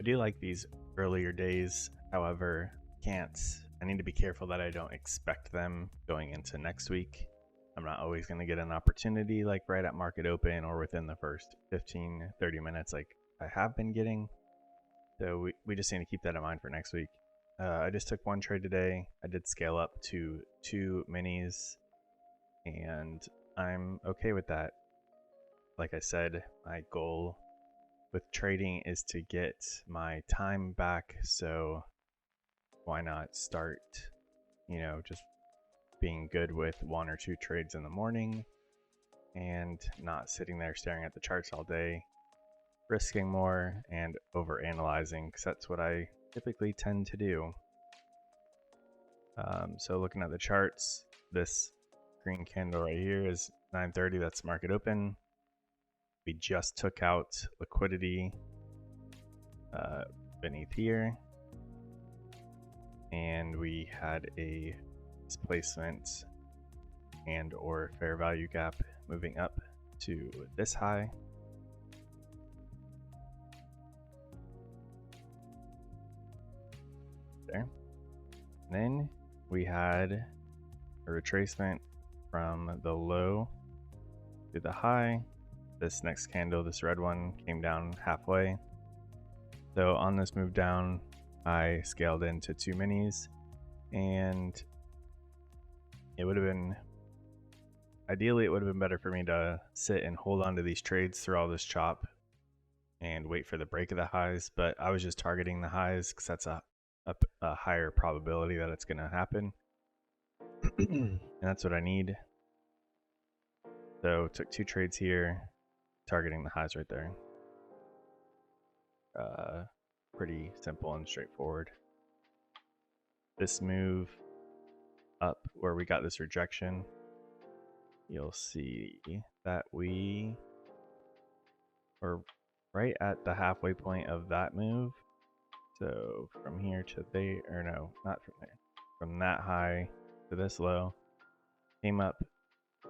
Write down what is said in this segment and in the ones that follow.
I do like these earlier days, however, I need to be careful that I don't expect them going into next week. I'm not always going to get an opportunity like right at market open or within the first 15-30 minutes like I have been getting. So we just need to keep that in mind for next week. I just took one trade today. I did scale up to 2 minis, and I'm okay with that. Like I said, my goal with trading is to get my time back, so why not start, just being good with 1 or 2 trades in the morning and not sitting there staring at the charts all day, risking more and over analyzing, because that's what I typically tend to do. So looking at the charts, this green candle right here is 9:30, that's market open. We just took out liquidity beneath here, and we had a displacement and or fair value gap moving up to this high. There. And then we had a retracement from the low to the high. This next candle, this red one, came down halfway. So on this move down, I scaled into 2 minis, and it would have been, ideally it would have been better for me to sit and hold on to these trades through all this chop and wait for the break of the highs, but I was just targeting the highs because that's a higher probability that it's going to happen. And that's what I need. So took 2 trades here, targeting the highs right there. Pretty simple and straightforward. This move up where we got this rejection, you'll see that we were right at the halfway point of that move. So from here to there, or no, not from there, from that high to this low, came up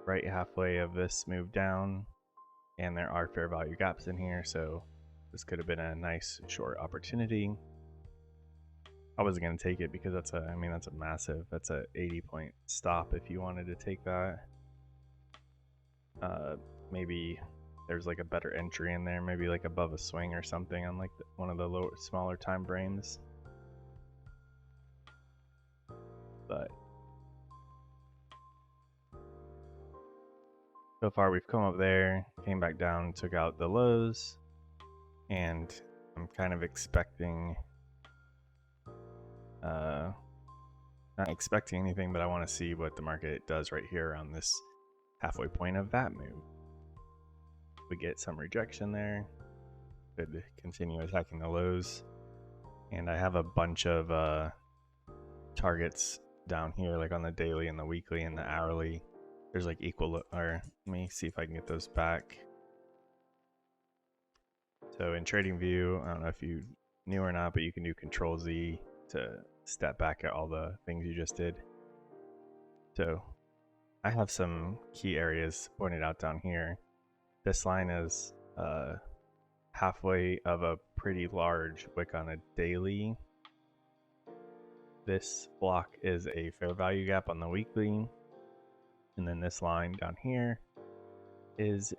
right halfway of this move down, and there are fair value gaps in here, so this could have been a nice short opportunity. I wasn't going to take it because that's a massive, that's a 80-point stop if you wanted to take that. Maybe there's like a better entry in there, maybe like above a swing or something on like one of the smaller time frames. But so far we've come up there, came back down, took out the lows, and I'm kind of expecting, not expecting anything, but I want to see what the market does right here on this halfway point of that move. We get some rejection there, could continue attacking the lows, and I have a bunch of targets down here, like on the daily and the weekly and the hourly. There's like equal, or let me see if I can get those back. So in TradingVue, I don't know if you knew or not, but you can do Control Z to step back at all the things you just did. So I have some key areas pointed out down here. This line is halfway of a pretty large wick on a daily. This block is a fair value gap on the weekly. And then this line down here is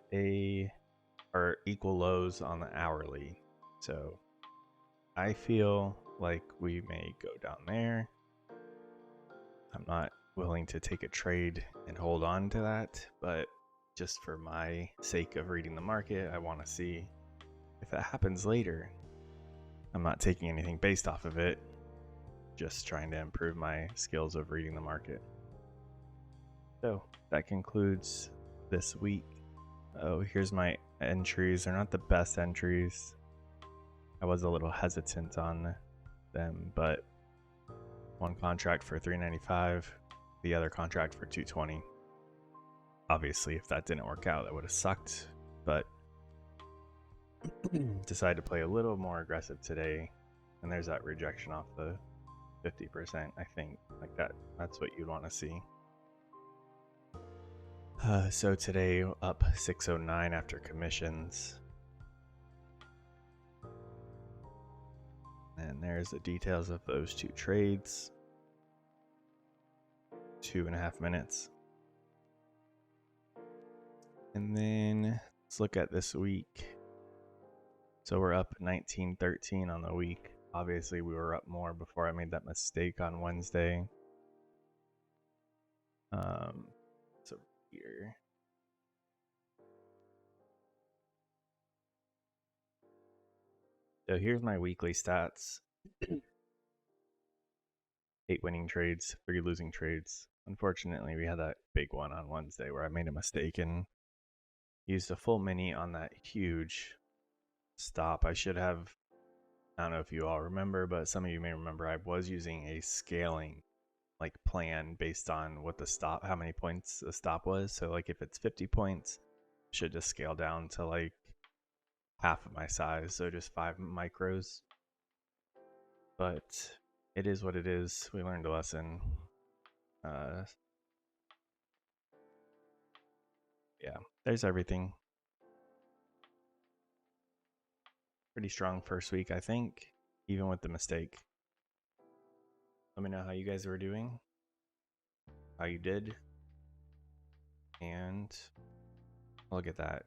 or equal lows on the hourly. So I feel like we may go down there. I'm not willing to take a trade and hold on to that, but just for my sake of reading the market, I want to see if that happens later. I'm not taking anything based off of it, just trying to improve my skills of reading the market. So that concludes this week. Oh, here's my entries. They're not the best entries. I was a little hesitant on them, but one contract for $3.95, the other contract for $2.20. Obviously, if that didn't work out, that would have sucked, but decided to play a little more aggressive today, and there's that rejection off the 50%. I think like that's what you'd want to see. So today up 609 after commissions. And there's the details of those two trades. 2.5 minutes. And then let's look at this week. So we're up 19.13 on the week. Obviously we were up more before I made that mistake on Wednesday. So here. So here's my weekly stats. 8 winning trades, 3 losing trades. Unfortunately, we had that big one on Wednesday where I made a mistake and used a full mini on that huge stop. I should have, I don't know if you all remember, but some of you may remember I was using a scaling like plan based on what the stop, how many points the stop was. So like if it's 50 points, should just scale down to like half of my size, so just 5 micros. But it is what it is. We learned a lesson. Yeah, there's everything. Pretty strong first week, I think, even with the mistake. Let me know how you guys were doing, how you did, and look at that.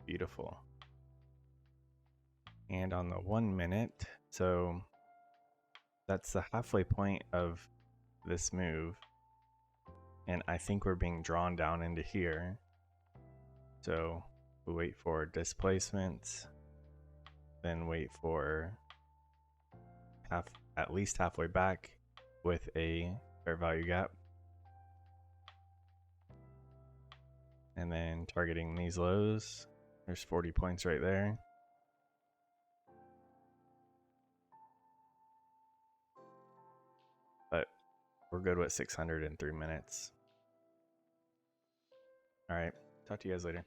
Beautiful. And on the 1 minute, so that's the halfway point of this move, and I think we're being drawn down into here. So we wait for displacement, then wait for at least halfway back with a fair value gap, and then targeting these lows. There's 40 points right there. But we're good with 600 in 3 minutes. All right, talk to you guys later.